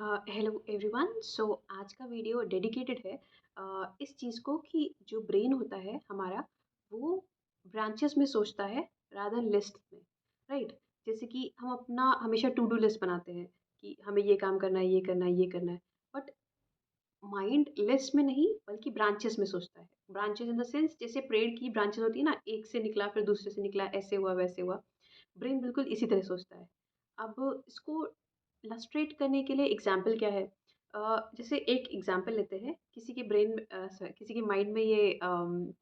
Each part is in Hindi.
Hello everyone. सो आज का वीडियो डेडिकेटेड है इस चीज़ को कि जो ब्रेन होता है हमारा वो ब्रांचेस में सोचता है रादर लिस्ट में। राइट। जैसे कि हम अपना हमेशा टू डू लिस्ट बनाते हैं कि हमें ये काम करना है, ये करना है, ये करना है। बट माइंड लिस्ट में नहीं बल्कि ब्रांचेस में सोचता है। ब्रांचेस इन द सेंस जैसे पेड़ की ब्रांचेस होती है ना, एक से निकला फिर दूसरे से निकला, ऐसे हुआ वैसे हुआ। ब्रेन बिल्कुल इसी तरह सोचता है। अब इसको इलस्ट्रेट करने के लिए एग्जाम्पल क्या है? जैसे एक एग्जाम्पल लेते हैं, किसी के किसी के माइंड में ये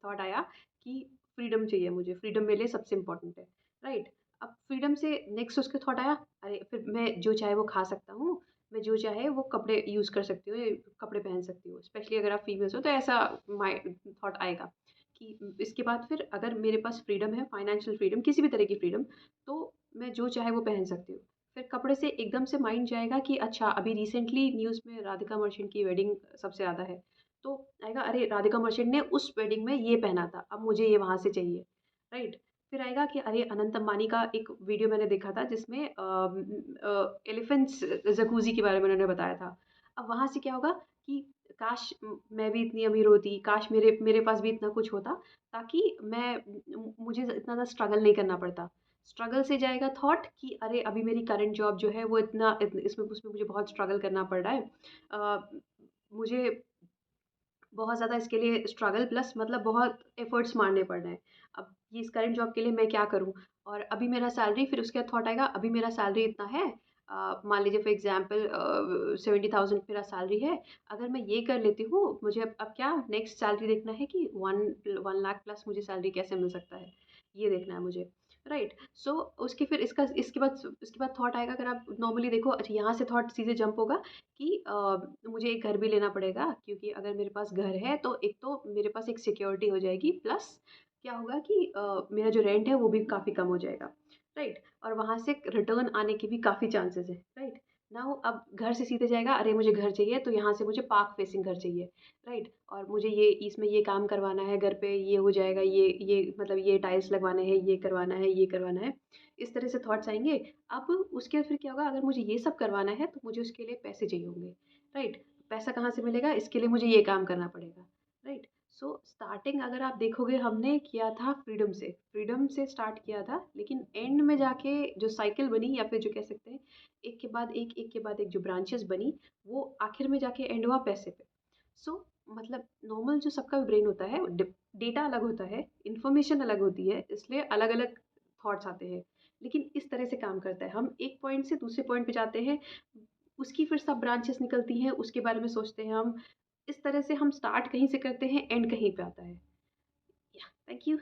थॉट आया कि फ्रीडम चाहिए, मुझे फ्रीडम मेरे लिए सबसे इम्पोर्टेंट है। राइट। अब फ्रीडम से नेक्स्ट उसके थॉट आया, अरे फिर मैं जो चाहे वो खा सकता हूँ, मैं जो चाहे वो कपड़े यूज़ कर सकती हूँ, ये कपड़े पहन सकती हूँ। स्पेशली अगर आप फीमेल्स हो तो ऐसा माइंड थॉट आएगा कि इसके बाद फिर अगर मेरे पास फ्रीडम है, फाइनेंशियल फ्रीडम, किसी भी तरह की फ्रीडम, तो मैं जो चाहे वो पहन सकती हूँ। फिर कपड़े से एकदम से माइंड जाएगा कि अच्छा अभी रिसेंटली न्यूज़ में राधिका मर्चेंट की वेडिंग सबसे ज़्यादा है। तो आएगा, अरे राधिका मर्चेंट ने उस वेडिंग में ये पहना था, अब मुझे ये वहाँ से चाहिए। राइट। फिर आएगा कि अरे अनंत अंबानी का एक वीडियो मैंने देखा था जिसमें एलिफेंट्स जकूज़ी के बारे में उन्होंने बताया था। अब वहाँ से क्या होगा कि काश मैं भी इतनी अमीर होती, काश मेरे मेरे पास भी इतना कुछ होता, ताकि मुझे इतना ज़्यादा स्ट्रगल नहीं करना पड़ता। स्ट्रगल से जाएगा थॉट कि अरे अभी मेरी करंट जॉब जो है वो इसमें उसमें मुझे बहुत स्ट्रगल करना पड़ रहा है। मुझे बहुत ज़्यादा इसके लिए स्ट्रगल प्लस मतलब बहुत एफर्ट्स मारने पड़ रहे हैं। अब ये इस करंट जॉब के लिए मैं क्या करूँ? और अभी मेरा सैलरी, फिर उसके बाद थॉट आएगा, अभी मेरा सैलरी इतना है, मान लीजिए फॉर एग्ज़ाम्पल 70,000 मेरा सैलरी है। अगर मैं ये कर लेती हूँ, मुझे अब क्या नेक्स्ट सैलरी देखना है कि 1 लाख प्लस मुझे सैलरी कैसे मिल सकता है, ये देखना है मुझे। राइट। सो उसके फिर इसके बाद थॉट आएगा, अगर आप नॉर्मली देखो, अच्छा यहाँ से थॉट सीधे जंप होगा कि मुझे एक घर भी लेना पड़ेगा, क्योंकि अगर मेरे पास घर है तो एक तो मेरे पास एक सिक्योरिटी हो जाएगी, प्लस क्या होगा कि मेरा जो रेंट है वो भी काफ़ी कम हो जाएगा। राइट। और वहाँ से रिटर्न आने के भी काफ़ी चांसेस है। राइट। नाउ अब घर से सीधे जाएगा, अरे मुझे घर चाहिए तो यहाँ से मुझे पार्क फेसिंग घर चाहिए। राइट। और मुझे ये इसमें ये काम करवाना है, घर पे ये हो जाएगा, ये मतलब ये टाइल्स लगवाने हैं, ये करवाना है, ये करवाना है। इस तरह से थॉट्स आएंगे। अब उसके बाद फिर क्या होगा, अगर मुझे ये सब करवाना है तो मुझे उसके लिए पैसे चाहिए होंगे। राइट। पैसा कहाँ से मिलेगा, इसके लिए मुझे ये काम करना पड़ेगा। राइट। सो स्टार्टिंग अगर आप देखोगे, हमने किया था फ्रीडम से स्टार्ट किया था, लेकिन एंड में जाके जो साइकिल बनी, या फिर जो कह सकते हैं एक के बाद एक जो ब्रांचेस बनी, वो आखिर में जाके एंड हुआ पैसे पे। सो मतलब नॉर्मल जो सबका ब्रेन होता है, डेटा अलग होता है, इन्फॉर्मेशन अलग होती है, इसलिए अलग अलग थॉट्स आते हैं। लेकिन इस तरह से काम करता है, हम एक पॉइंट से दूसरे पॉइंट पे जाते हैं, उसकी फिर सब ब्रांचेस निकलती हैं, उसके बारे में सोचते हैं हम। इस तरह से हम स्टार्ट कहीं से करते हैं, एंड कहीं पे आता है। या थैंक यू।